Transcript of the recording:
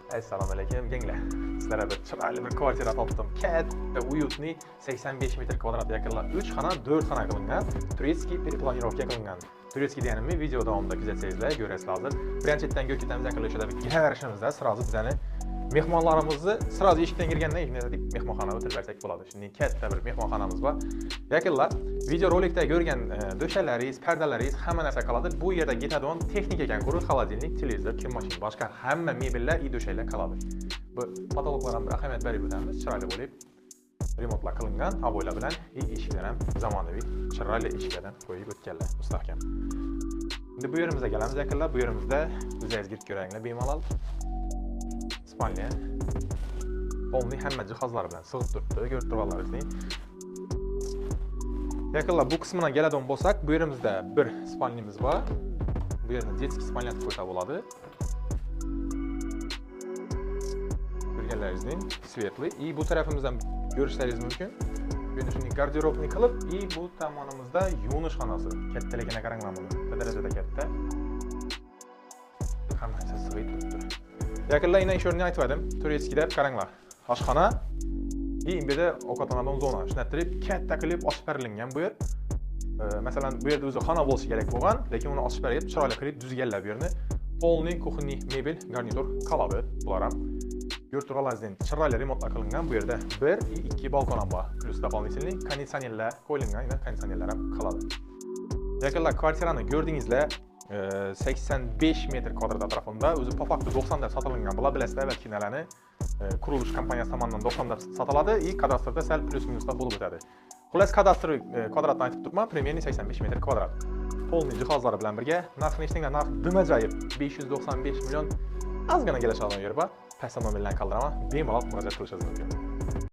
Assalomu alaykum, genglar. Sizlarga bir chiroyli bir kvartira topdim. Katta, uyutli 85 metr kvadrat yaqinlab 3 xona, 4 xona qilingan, turistskiy перепланировка qilingan. Turistskiy deganimni video davomida kuzatsangizlar ko'rasizlar hozir. Birinchidan ko'kitamiz yaqinlab o'shada bir garajimizda sirazi bizani mehmonlarimizni sirazi eshikdan kirgandan keyin deb mehmonxona o'tirib bersak bo'ladi. Shunday katta bir mehmonxonamiz bor. Yaqinlar videorolikda ko'rgan döşalaringiz, perdalaringiz hamma narsa qoladi. Bu yerda ketadigan texnik ekan, quruq холодильник, televizor, kir mashina, boshqa hamma mebellar, döşaklar qoladi. Bu patologlarga bir ahamiyat berib o'tamiz. Chiroyli bo'lib remontlar qilingan, aboylar bilan eshiklar ham zamonaviy, chiroyli eshiklardan qo'yib o'tganlar, mustahkam. Endi bu yerimizga kelamiz yaqinlar. Bu yerimizda o'zingiz kirib ko'ringlar bemalol. Spalnya. Polniy hamma jihozlar bilan sig'ib turibdi, ko'rib turibsizlar. Yaqinlar bu qismidan keladigan bo'lsak, bu yerimizda bir spalnyamiz bor. Bu yerni детский spalnya deb qo'ysa bo'ladi. Ko'rganlaringizning svetli. Bu tarafimizdan ko'rishlaringiz mumkin. Bu yerda shunday garderobni qilib, bu tomonimizda yuvinish xonasi. Kattaligini qaranglar buni. Bu darajada katta. Hammasi sig'ib turibdi. Yaqinlar ina ishorni aytdim. Turistskiyda qaranglar. Oshxona, bu yerda ovqatlanadigan zona. Shuni aytib, katta qilib ochib berilgan bu yer. Masalan, bu yerda o'zi xona bo'lishi kerak bo'lgan, lekin uni ochib berib, chiroyli qilib tuzganlar bu yerni. Polniy kuxniy mebel, garnitur qoladi. Bular ham ko'rib turganingizdek chiroyli remontlar qilingan. Bu yerda 1-2 balkon ham bor. Plus дополнительный konditsionerlar qo'yilgan, konditsionerlar ham qoladi. Yaqinlar kvartirani ko'rdingizlar. 85 metr kvadrat atrofida o'zi po faktu 90 deb sotilgan bo'la bilasizlar va kinolarni qurilish kompaniyasi tomonidan 90 deb sotiladi, kadastrda sal plus minusda bo'lib o'tadi. Xullas kadastr kvadratni aytib turibman, примерно 85 metr kvadrat. Polniy jihozlari bilan birga narxni eshitgan narx dimajayib 595 million ozgina kelishadigan yer bor. Pastdan nomerlarni qoldiraman, bemalol murojaat qilishingiz mumkin.